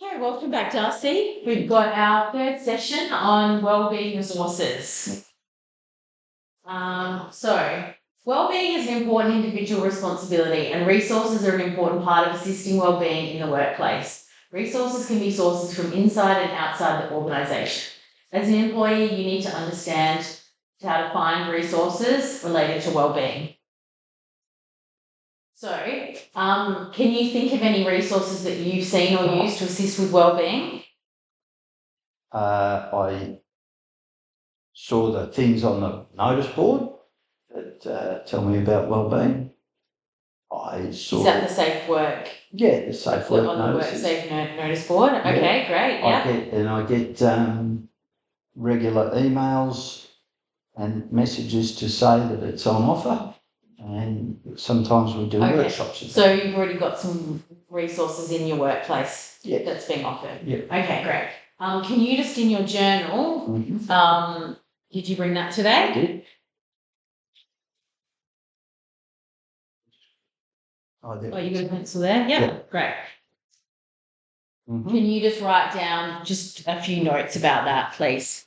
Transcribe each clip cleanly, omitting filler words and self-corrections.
Okay, welcome back, Darcy. We've got our third session on wellbeing resources. So, wellbeing is an important individual responsibility, and resources are an important part of assisting wellbeing in the workplace. Resources can be sources from inside and outside the organisation. As an employee, you need to understand how to find resources related to wellbeing. So, can you think of any resources that you've seen or used to assist with wellbeing? I saw the things on the notice board that tell me about wellbeing. I saw Is that the safe work? the safe work On the work notices. safe notice board? Okay, great. I get regular emails and messages to say that it's on offer, and sometimes we do Okay. workshops. So you've already got some resources in your workplace Yeah. that's being offered. Yeah. Okay, great. Can you just in your journal, did you bring that today? I did. Oh, you got a pencil there? Yep. Yeah. Great. Mhm. Can you just write down just a few notes about that, please?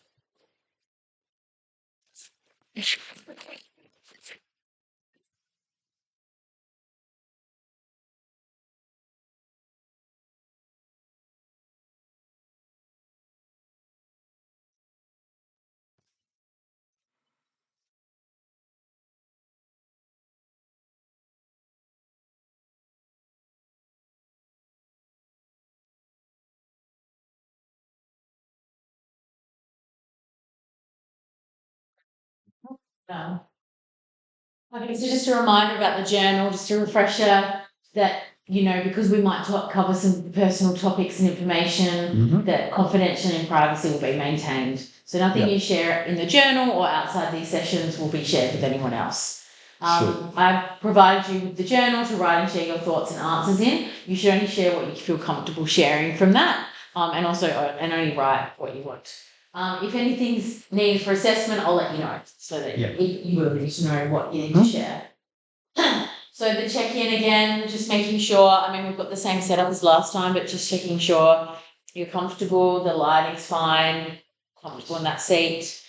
No. Okay, so just a reminder about the journal, just a refresher that, because we might cover some personal topics and information, that confidentiality and privacy will be maintained. So nothing you share in the journal or outside these sessions will be shared with anyone else. Sure. I've provided you with the journal to write and share your thoughts and answers in. You should only share what you feel comfortable sharing from that, and only write what you want. If anything's needed for assessment, I'll let you know so that you will need to know what you need to share. So the check-in again, just making sure, we've got the same setup as last time, but just checking sure you're comfortable, the lighting's fine, comfortable in that seat.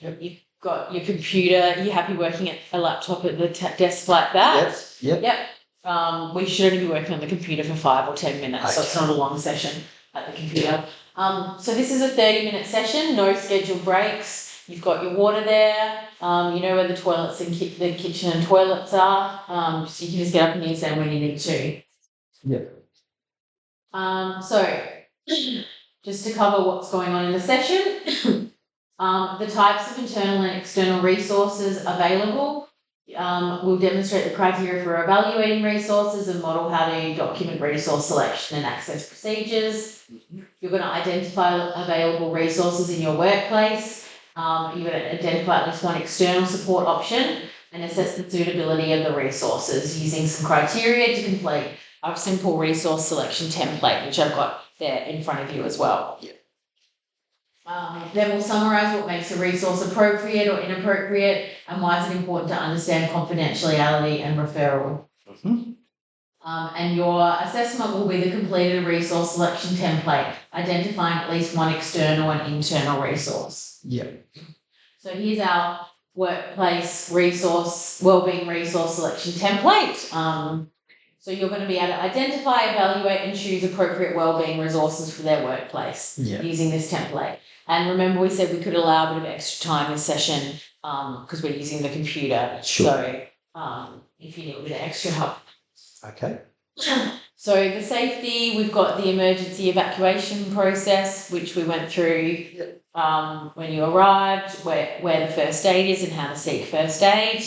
You've got your computer, you're happy working at a laptop at the desk like that? Yep. We should only be working on the computer for 5 or 10 minutes, so it's not a long session at the computer. So this is a 30-minute session, no scheduled breaks. You've got your water there. You know where the toilets and the kitchen and toilets are. So you can just get up and use them when you need to. Yep. So just to cover what's going on in the session, the types of internal and external resources available. We'll demonstrate the criteria for evaluating resources and model how to document resource selection and access procedures. You're going to identify available resources in your workplace. You're going to identify at least one external support option and assess the suitability of the resources using some criteria to complete a simple resource selection template, which I've got there in front of you as well. Yeah. Then we'll summarise what makes a resource appropriate or inappropriate and why is it important to understand confidentiality and referral. And your assessment will be the completed resource selection template, identifying at least one external and internal resource. Yeah. So here's our workplace resource, wellbeing resource selection template. So you're going to be able to identify, evaluate and choose appropriate wellbeing resources for their workplace using this template. And remember we said we could allow a bit of extra time this session because we're using the computer. Sure. So if you need a bit of extra help. Okay. So the safety, we've got the emergency evacuation process, which we went through when you arrived, where the first aid is and how to seek first aid.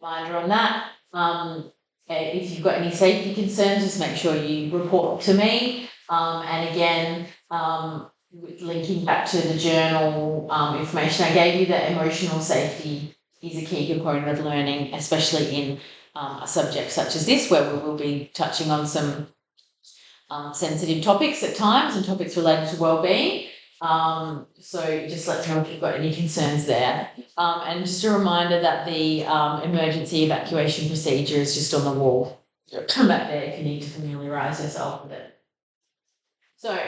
Reminder on that. If you've got any safety concerns, just make sure you report to me. And again, linking back to the journal information I gave you, that emotional safety is a key component of learning, especially in a subject such as this, where we will be touching on some sensitive topics at times and topics related to wellbeing. So just let me know if you've got any concerns there. And just a reminder that the emergency evacuation procedure is just on the wall. Come back there if you need to familiarise yourself with it. So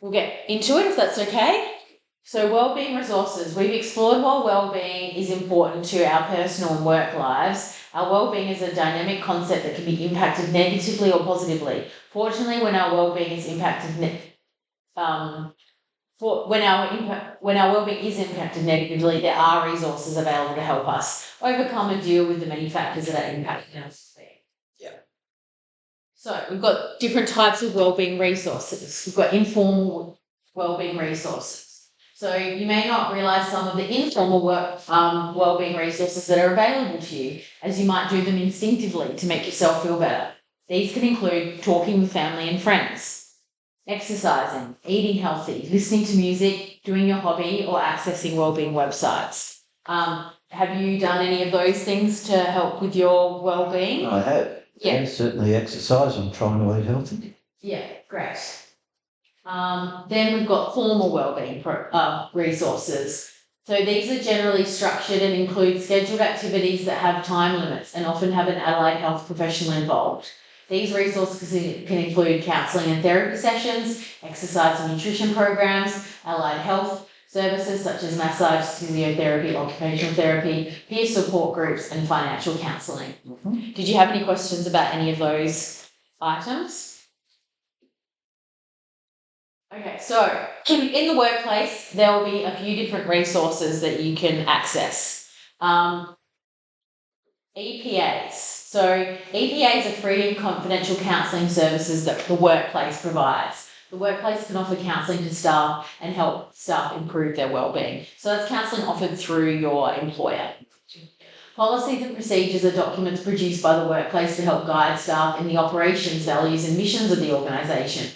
we'll get into it if that's okay. So wellbeing resources. We've explored why wellbeing is important to our personal and work lives. Our wellbeing is a dynamic concept that can be impacted negatively or positively. Fortunately, when our wellbeing is impacted when our wellbeing is impacted negatively, there are resources available to help us overcome and deal with the many factors that are impacting us. Yeah. So we've got different types of wellbeing resources. We've got informal wellbeing resources. So you may not realise some of the informal wellbeing resources that are available to you, as you might do them instinctively to make yourself feel better. These can include talking with family and friends, exercising, eating healthy, listening to music, doing your hobby, or accessing wellbeing websites. Have you done any of those things to help with your wellbeing? I have. Yeah. Certainly exercise. I'm trying to eat healthy. Yeah, great. Then we've got formal wellbeing resources. So these are generally structured and include scheduled activities that have time limits and often have an allied health professional involved. These resources can include counselling and therapy sessions, exercise and nutrition programs, allied health services such as massage, physiotherapy, occupational therapy, peer support groups, and financial counselling. Mm-hmm. Did you have any questions about any of those items? Okay, so in the workplace, there will be a few different resources that you can access. EPAs. So EPAs are free and confidential counselling services that the workplace provides. The workplace can offer counselling to staff and help staff improve their wellbeing. So that's counselling offered through your employer. Policies and procedures are documents produced by the workplace to help guide staff in the operations, values and missions of the organisation.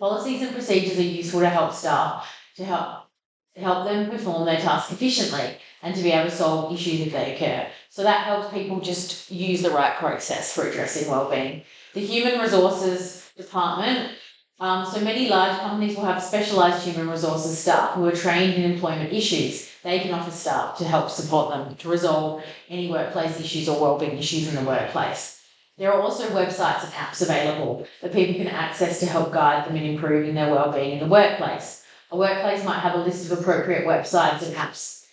Policies and procedures are useful to help staff to help them perform their task efficiently and to be able to solve issues if they occur. So that helps people just use the right process for addressing wellbeing. The Human Resources Department. So many large companies will have specialised human resources staff who are trained in employment issues. They can offer staff to help support them to resolve any workplace issues or wellbeing issues in the workplace. There are also websites and apps available that people can access to help guide them in improving their wellbeing in the workplace. A workplace might have a list of appropriate websites and apps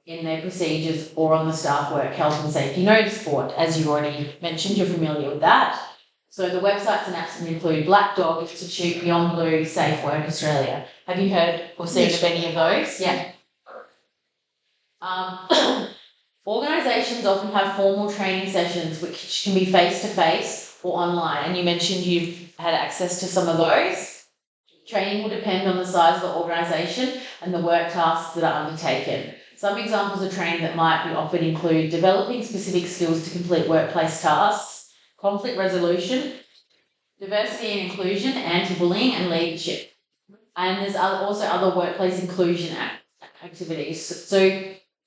in their procedures or on the staff work health and safety notice board. As you already mentioned, you're familiar with that. So the websites and apps can include Black Dog Institute, Beyond Blue, Safe Work Australia. Have you heard or seen of any of those? Yeah. Organisations often have formal training sessions which can be face-to-face or online, and you mentioned you've had access to some of those. Training will depend on the size of the organisation and the work tasks that are undertaken. Some examples of training that might be offered include developing specific skills to complete workplace tasks, conflict resolution, diversity and inclusion, anti-bullying and leadership. And there's also other workplace inclusion activities. So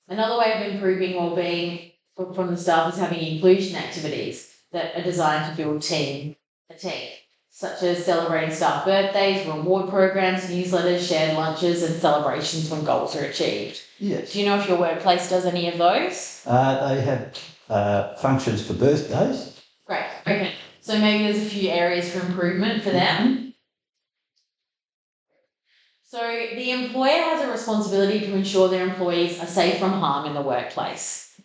another way of improving wellbeing from the staff is having inclusion activities that are designed to build a team, such as celebrating staff birthdays, reward programs, newsletters, shared lunches, and celebrations when goals are achieved. Yes. Do you know if your workplace does any of those? They have functions for birthdays. Great. Okay. So maybe there's a few areas for improvement for them. So the employer has a responsibility to ensure their employees are safe from harm in the workplace.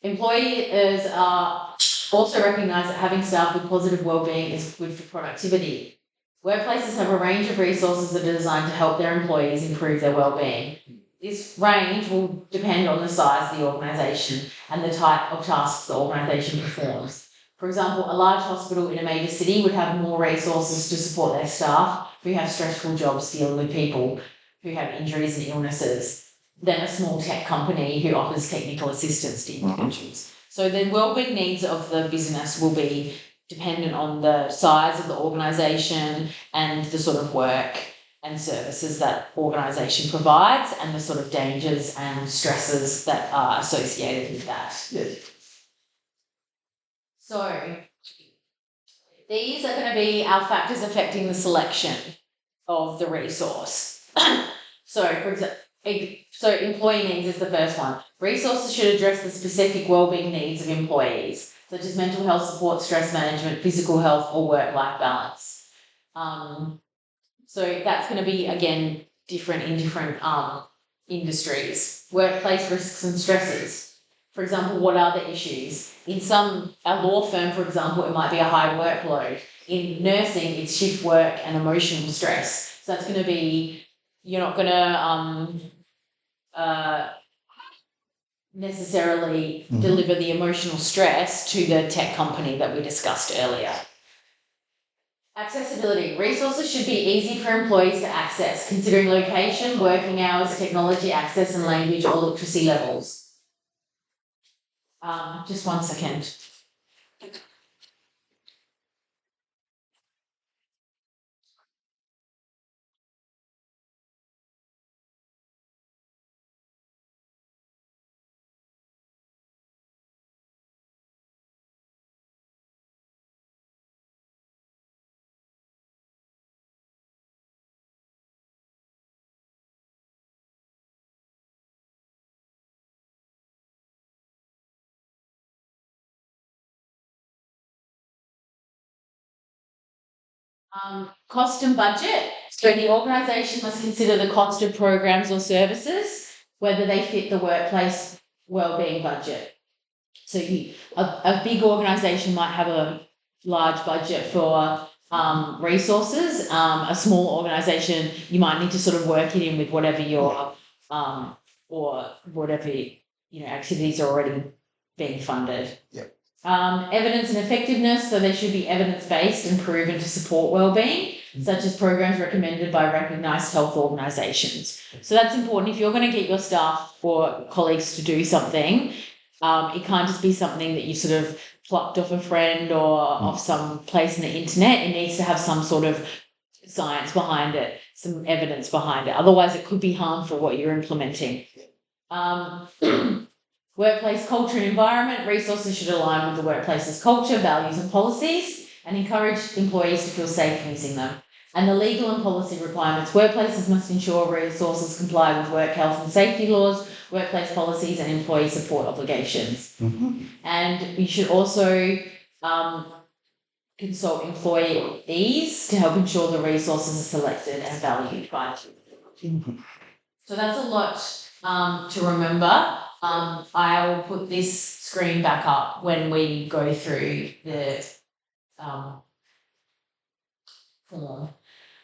Employers are also recognise that having staff with positive wellbeing is good for productivity. Workplaces have a range of resources that are designed to help their employees improve their wellbeing. This range will depend on the size of the organisation and the type of tasks the organisation performs. For example, a large hospital in a major city would have more resources to support their staff who have stressful jobs dealing with people who have injuries and illnesses than a small tech company who offers technical assistance to individuals. So the wellbeing needs of the business will be dependent on the size of the organisation and the sort of work and services that organisation provides and the sort of dangers and stresses that are associated with that. Yes. So these are going to be our factors affecting the selection of the resource. So, for example, employee needs is the first one. Resources should address the specific wellbeing needs of employees, such as mental health support, stress management, physical health, or work-life balance. So that's going to be, again, different in different industries. Workplace risks and stresses. For example, what are the issues? In a law firm, for example, it might be a high workload. In nursing, it's shift work and emotional stress. So that's going to be, you're not going to necessarily deliver the emotional stress to the tech company that we discussed earlier. Accessibility. Resources should be easy for employees to access, considering location, working hours, technology access, and language or literacy levels. Just 1 second. Cost and budget. So the organisation must consider the cost of programs or services, whether they fit the workplace wellbeing budget. So a big organisation might have a large budget for resources. A small organisation, you might need to sort of work it in with whatever your or whatever activities are already being funded. Yep. Evidence and effectiveness, so there should be evidence-based and proven to support wellbeing, such as programs recommended by recognised health organisations. So that's important. If you're going to get your staff or colleagues to do something, it can't just be something that you sort of plucked off a friend or off some place in the internet. It needs to have some sort of science behind it, some evidence behind it. Otherwise, it could be harmful what you're implementing. Workplace culture and environment. Resources should align with the workplace's culture, values and policies and encourage employees to feel safe using them. And the legal and policy requirements. Workplaces must ensure resources comply with work health and safety laws, workplace policies and employee support obligations. And you should also consult employees to help ensure the resources are selected and valued by them. So that's a lot to remember. I will put this screen back up when we go through the form.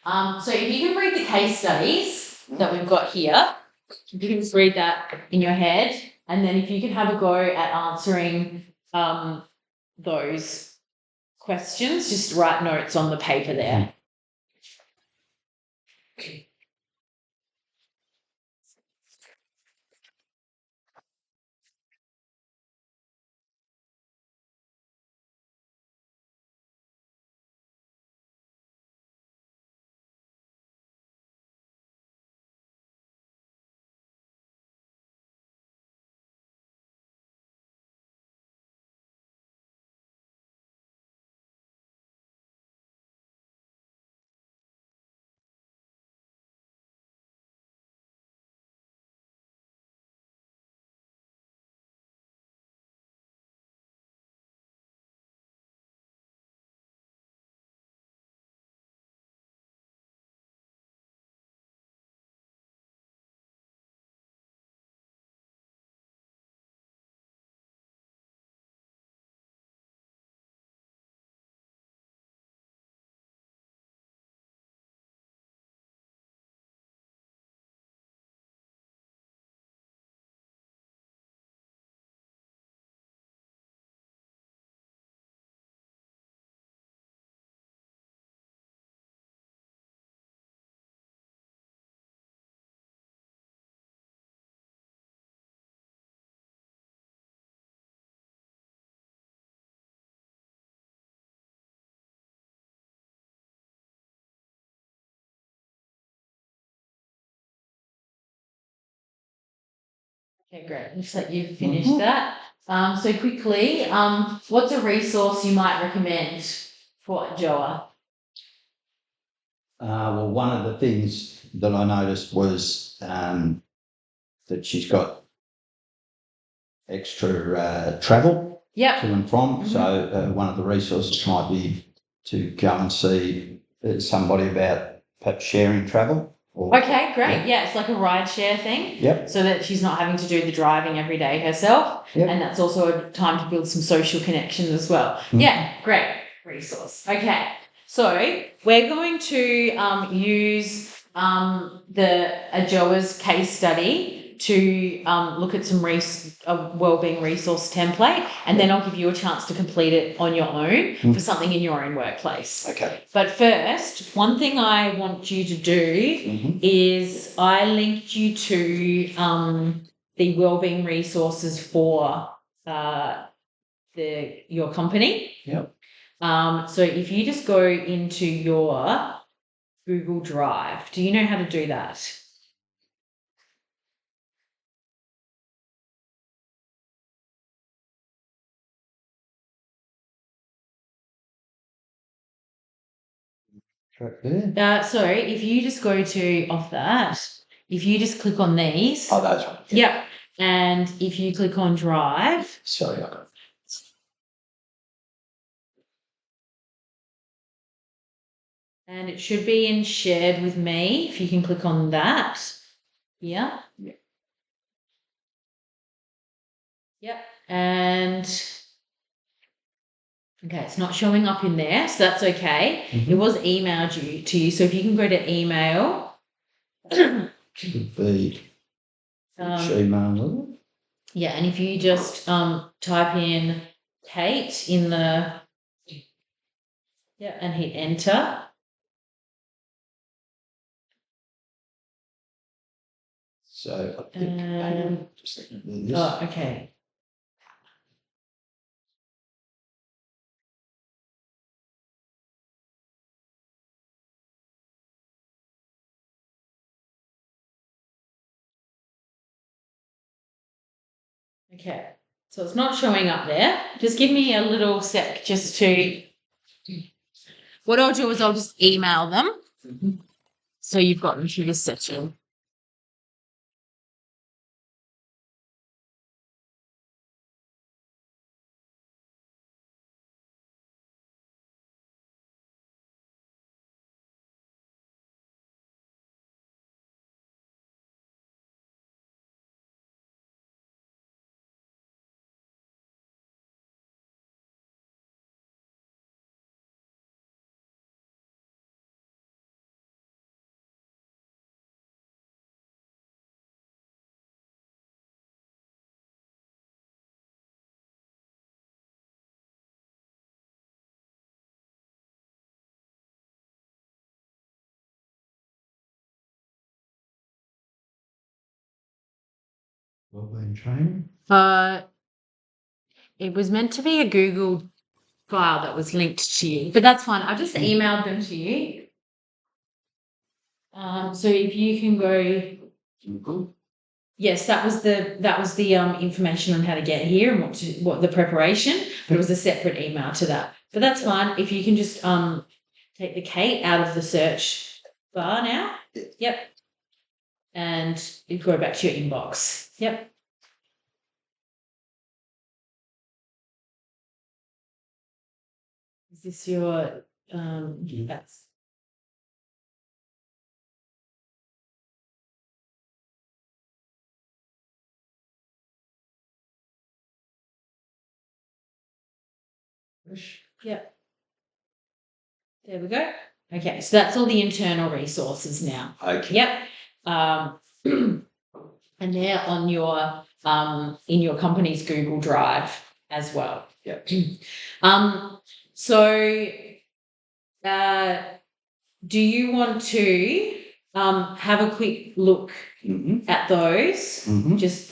So if you can read the case studies that we've got here, you can just read that in your head, and then if you can have a go at answering those questions, just write notes on the paper there. Okay, great. Looks like you've finished that. So quickly, what's a resource you might recommend for Joa? Well, one of the things that I noticed was that she's got extra travel Yep. to and from. So one of the resources might be to go and see somebody about perhaps sharing travel. Or, Okay, great. Yeah, it's like a ride share thing. Yep. So that she's not having to do the driving every day herself. Yep. And that's also a time to build some social connections as well. Mm. Yeah, great resource. Okay. So we're going to use the AJOA's case study to look at some wellbeing resource template, and then I'll give you a chance to complete it on your own for something in your own workplace. Okay. But first, one thing I want you to do is I linked you to the wellbeing resources for your company. Yep. So if you just go into your Google Drive, do you know how to do that? Track there. So if you just go to off that, if you just click on these. Oh, those ones. Yep. And if you click on Drive. Sorry, I got it. And it should be in shared with me. If you can click on that. Yeah. Yep. And okay, it's not showing up in there, so that's okay. It was emailed to you. So if you can go to email. Should be email. Yeah, and if you just type in Kate in the and hit enter. So I think just let me do this. Oh, okay. Okay, so it's not showing up there. Just give me a little sec just to. What I'll do is I'll just email them. So you've got them through this section. Wellbeing training. It was meant to be a Google file that was linked to you, but that's fine. I just emailed them to you. So if you can go. Yes, that was the information on how to get here and what the preparation, but it was a separate email to that. But that's fine. If you can just take the Kate out of the search bar now. Yep. And you go back to your inbox. Yep. Is this your that's yep. There we go. Okay, so that's all the internal resources now. Okay. Yep. And they're on your in your company's Google Drive as well. Yep. So do you want to have a quick look at those? You just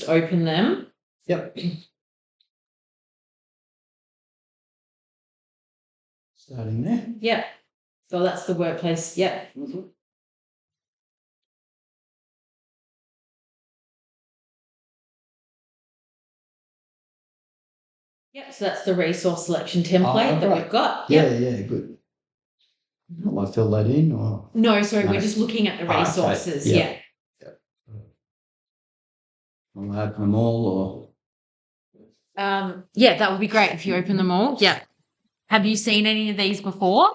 open them. Yep. Starting there. Yep. So that's the workplace. Yep. Yep. So that's the resource selection template that we've got. Yeah, yeah, good. Will I fill that in or? No, sorry, we're just looking at the resources. Okay. Yeah. I'll open them all or? Yeah, that would be great if you open them all. Yeah. Have you seen any of these before?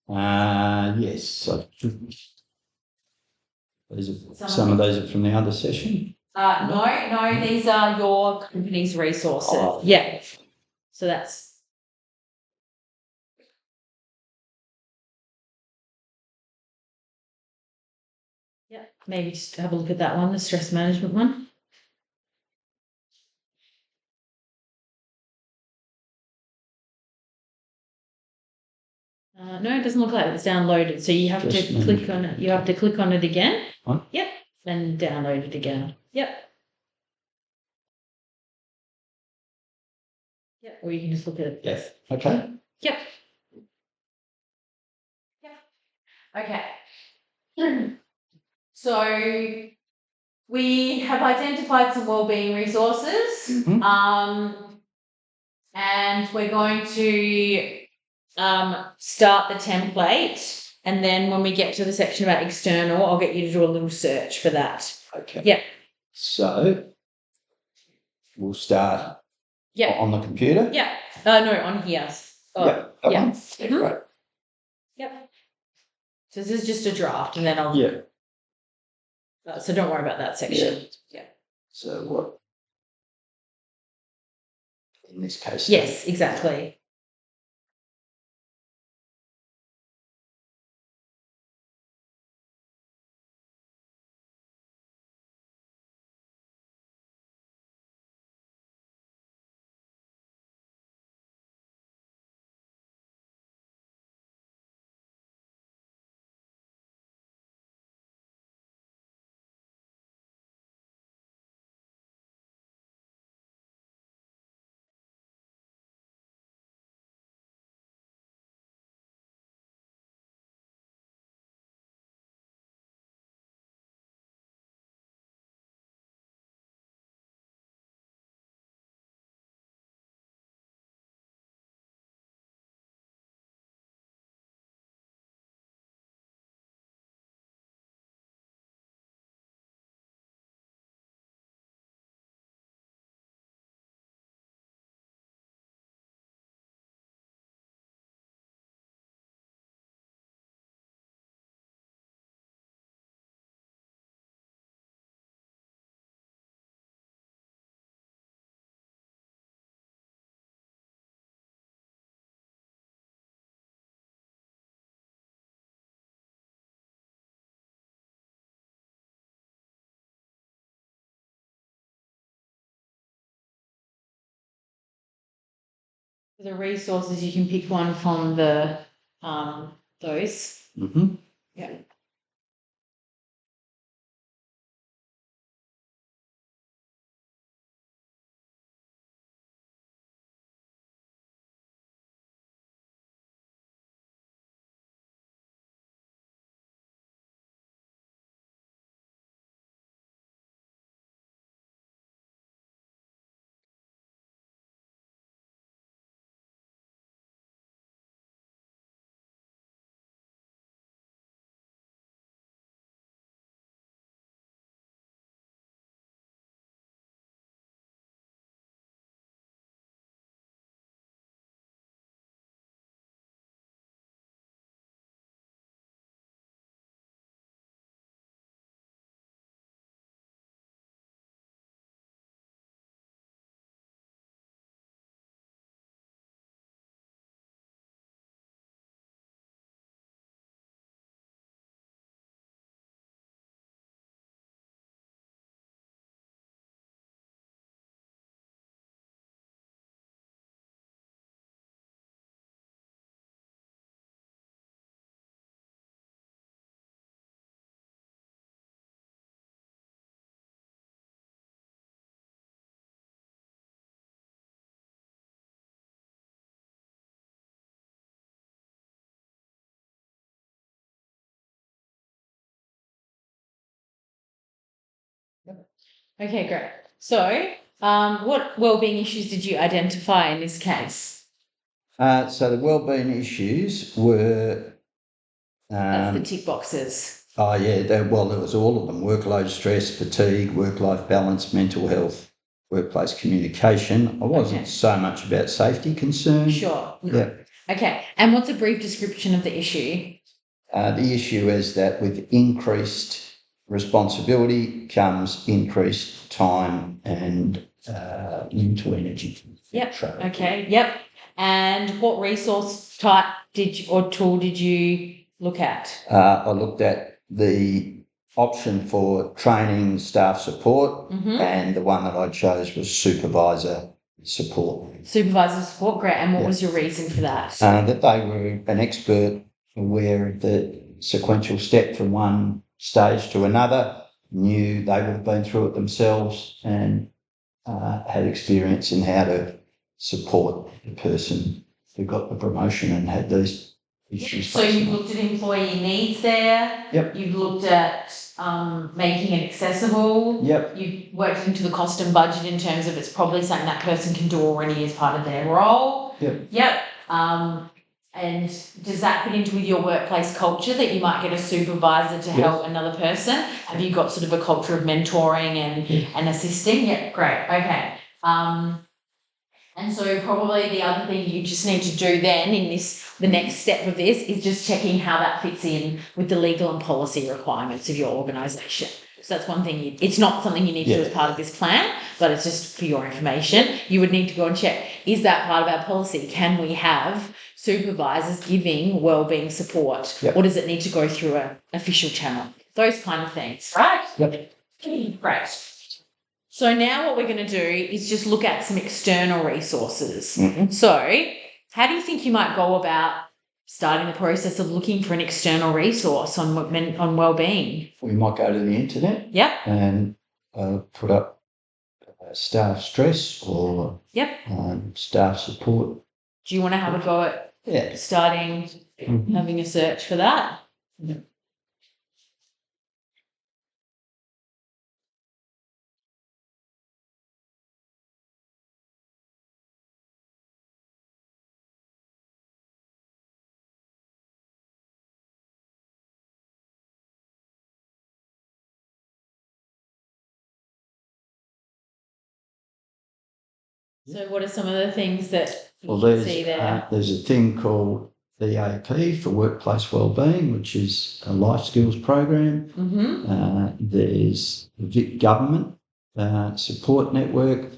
Yes. Some of those are from the other session. No, these are your company's resources. Oh. Yeah. So that's. Yeah, maybe just have a look at that one, the stress management one. No, it doesn't look like it's downloaded. So you have to click on it. You have to click on it again. What? Yep. And download it again. Yep. Yep. Or you can just look at it. Yes. Okay. Yep. Yep. Okay. So we have identified some wellbeing resources. And we're going to start the template, and then when we get to the section about external, I'll get you to do a little search for that. Okay. Yep. So we'll start Yep. on the computer? Yeah. No, on here. Oh, yep. Yeah. Right. Yep. So this is just a draft, and then I'll. Yeah. So don't worry about that section. Yeah. So what? In this case. Yes, exactly. The resources, you can pick one from the those. Mm-hmm. Yeah. Okay, great. So, what wellbeing issues did you identify in this case? So the wellbeing issues were. That's the tick boxes. Oh yeah, there was all of them: workload, stress, fatigue, work-life balance, mental health, workplace communication. I wasn't so much about safety concerns. Sure. Yeah. Okay. And what's a brief description of the issue? The issue is that with increased responsibility comes increased time and into energy. Yep. Okay. Yep. And what resource type or tool did you look at? I looked at the option for training staff support, and the one that I chose was supervisor support. Supervisor support, great. And what was your reason for that? That they were an expert, aware of the sequential step from one stage to another, knew they would have been through it themselves, and had experience in how to support the person who got the promotion and had these issues. So you've looked at employee needs there. Yep. You've looked at making it accessible. Yep. You've worked into the cost and budget in terms of it's probably something that person can do already as part of their role. Yep. Yep. And does that fit into with your workplace culture that you might get a supervisor to help another person? Have you got sort of a culture of mentoring and assisting? Yeah, great. Okay. And so probably the other thing you just need to do then the next step of this is just checking how that fits in with the legal and policy requirements of your organisation. So that's one thing. It's not something you need to do as part of this plan, but it's just for your information. You would need to go and check, is that part of our policy? Can we have supervisors giving wellbeing support? Yep. Or does it need to go through an official channel? Those kind of things, right? Yep. Great. So now what we're going to do is just look at some external resources. So how do you think you might go about starting the process of looking for an external resource on wellbeing? We might go to the internet. Yep. And put up staff stress or staff support. Do you want to have a go at starting having a search for that? Yeah. So what are some of the things that you Well, can see there? There's a thing called VAP for Workplace Wellbeing, which is a life skills program. There's the Vic Government Support Network.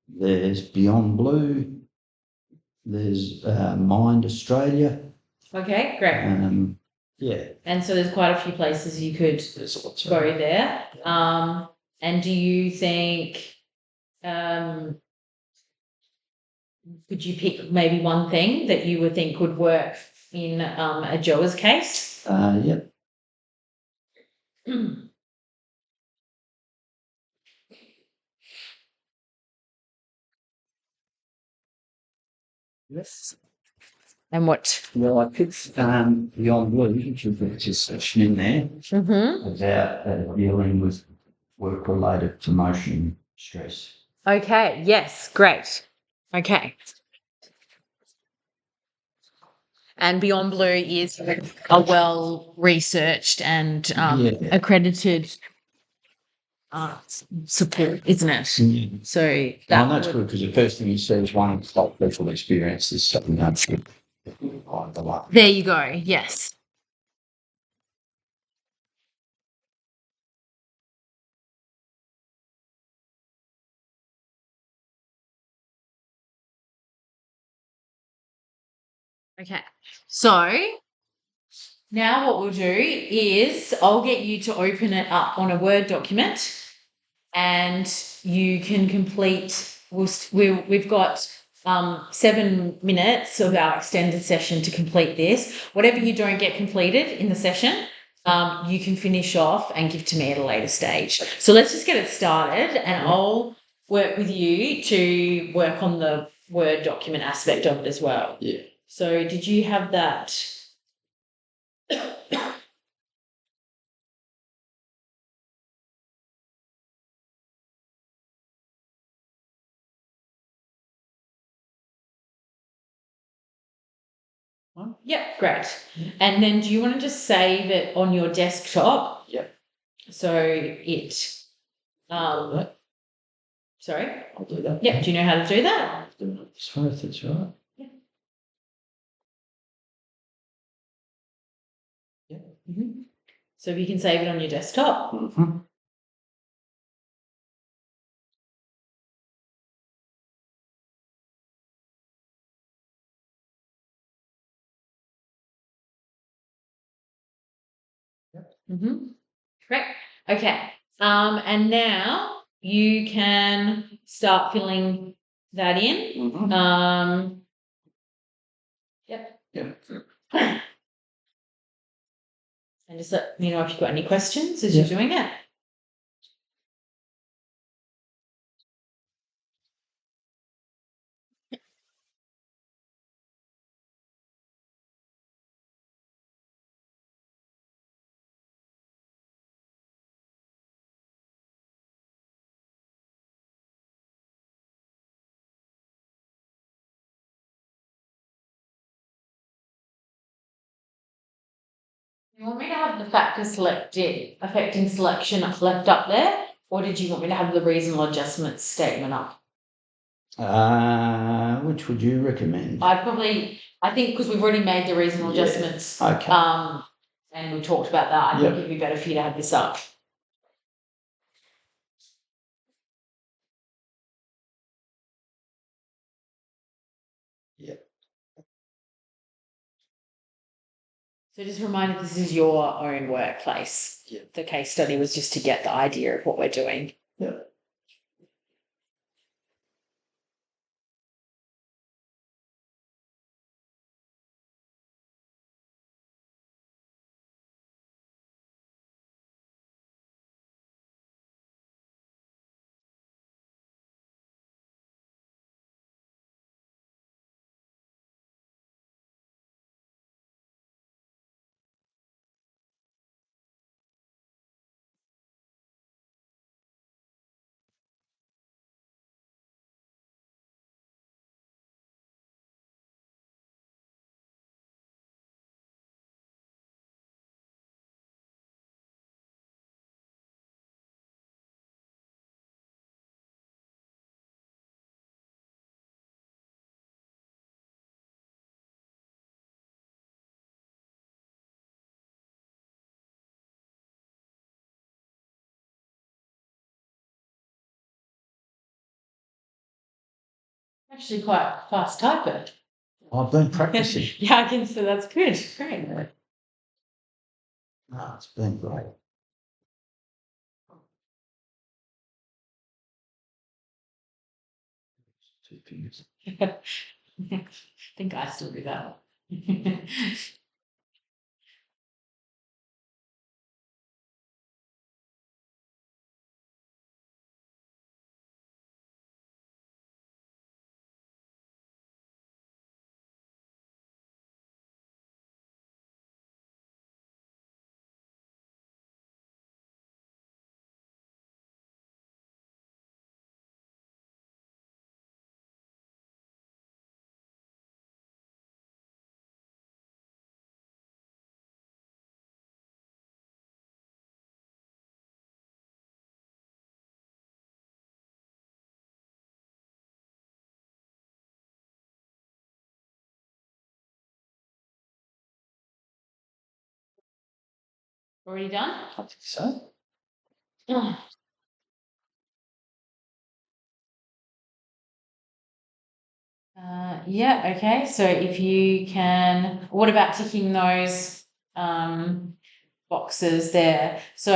There's Beyond Blue. There's Mind Australia. Okay, great. Yeah. And so there's quite a few places you could go there. And do you think could you pick maybe one thing that you would think would work in a Joa's case? Yep. Yes. And what? Well, I picked Beyond Blue, which is a section in there about dealing with work-related promotion stress. Okay, yes, great. Okay. And Beyond Blue is a well-researched and accredited support, isn't it? Yeah. So that's good, because the first thing you see is one of people experience is something that's good. There you go, yes. Okay, so now what we'll do is I'll get you to open it up on a Word document and you can complete, we've got 7 minutes of our extended session to complete this. Whatever you don't get completed in the session, you can finish off and give to me at a later stage. So let's just get it started and I'll work with you to work on the Word document aspect of it as well. Yeah. So did you have that? Yep, great. And then do you want to just save it on your desktop? Yep. So it sorry? I'll do that. Yep, do you know how to do that? It's worth it, right? So if you can save it on your desktop. Correct. Okay. And now you can start filling that in. Yep. And just let me know if you've got any questions as you're doing it. You want me to have the factor selected affecting selection left up there, or did you want me to have the reasonable adjustments statement up? Which would you recommend? I think because we've already made the reasonable adjustments. Okay. And we talked about that. I think it'd be better for you to have this up. So just a reminder, this is your own workplace. The case study was just to get the idea of what we're doing. Actually quite fast typer. I've been practicing. Yeah, I can see that's good. Great. No, it's been great. Two fingers. I think I still do that. Already done? I think so. Yeah, okay. So if you can, what about ticking those boxes there? So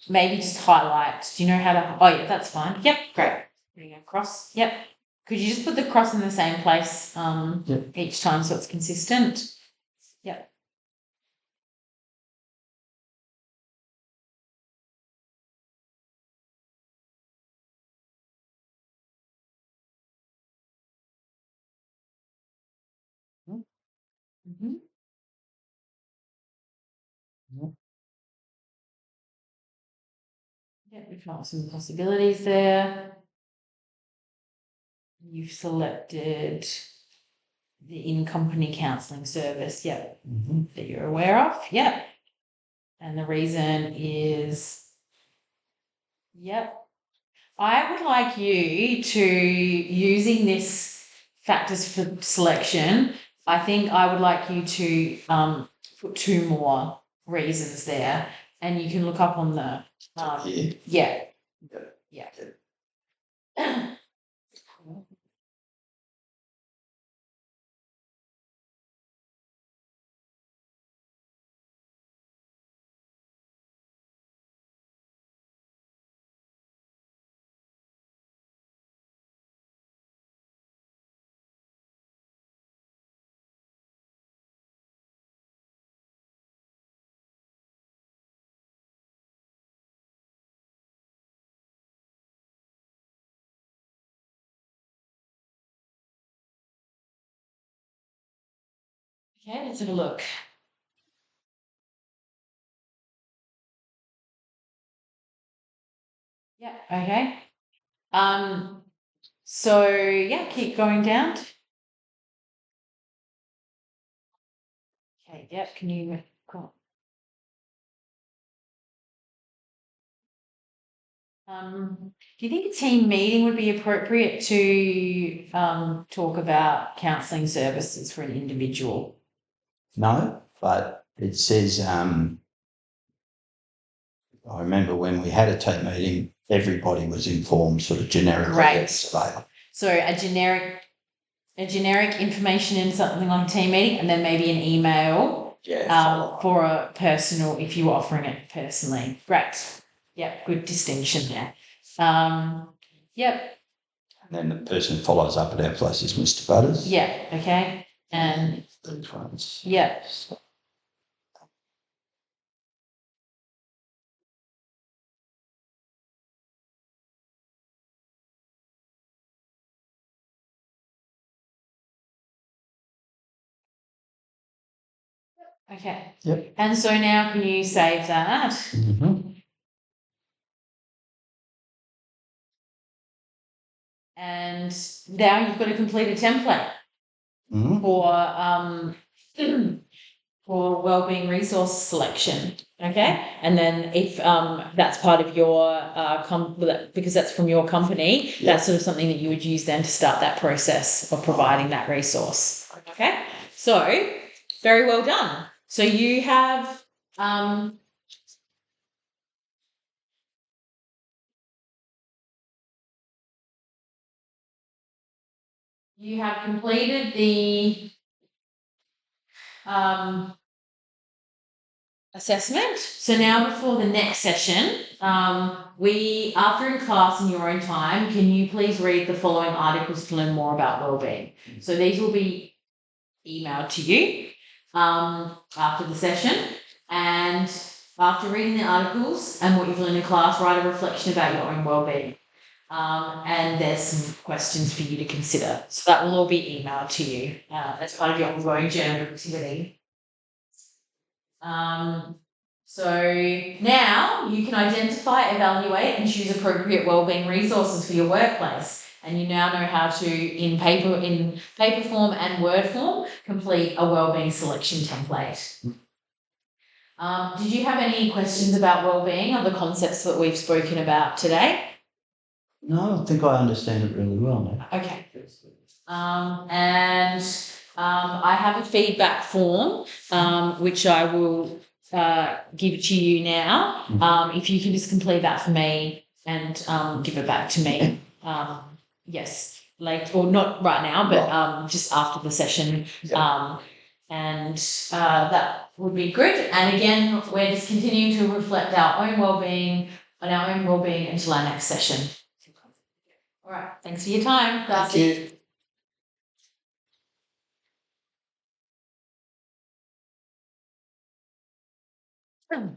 maybe just highlight. Do you know how to? Oh yeah, that's fine. Yep, great. Putting a cross. Yep. Could you just put the cross in the same place each time so it's consistent? Yep. Mm-hmm. Yeah, we've got some possibilities there. You've selected the in-company counselling service, yep, that you're aware of, yep. And the reason is, yep. I would like you to, using this factors for selection, I think I would like you to put 2 more reasons there, and you can look up on the, Here. yeah. Yep. Yeah. Okay, let's have a look. Yeah, okay. So yeah, keep going down. Okay, yep, can you go? Do you think a team meeting would be appropriate to talk about counselling services for an individual? No, but it says, I remember when we had a team meeting, everybody was informed sort of generically. Right. It's available. So a generic information in something like a team meeting, and then maybe an email for a personal, if you were offering it personally. Great. Yep, good distinction there. Yep. And then the person who follows up at our place is Mr. Butters. Yeah, okay. And These ones. yeah. Okay. Yep. And so now can you save that? Mm-hmm. And now you've got a completed template Mm-hmm. for wellbeing resource selection. Okay. And then if that's part of your because that's from your company, Yeah. that's sort of something that you would use then to start that process of providing that resource. Okay. So very well done. So you have completed the assessment. So now before the next session, we, after in class in your own time, can you please read the following articles to learn more about wellbeing? So these will be emailed to you after the session, and after reading the articles and what you've learned in class, write a reflection about your own wellbeing. And there's some questions for you to consider. So that will all be emailed to you as part of your ongoing journal activity. So now you can identify, evaluate, and choose appropriate wellbeing resources for your workplace. And you now know how to, in paper form and Word form, complete a wellbeing selection template. Did you have any questions about wellbeing or the concepts that we've spoken about today? No, I think I understand it really well now. Okay. And I have a feedback form, which I will give to you now. If you can just complete that for me and give it back to me. Yes, late or not right now, but just after the session. And that would be good. And again, we're just continuing to reflect our own wellbeing until our next session. All right. Thanks for your time, Darcy. Thank you.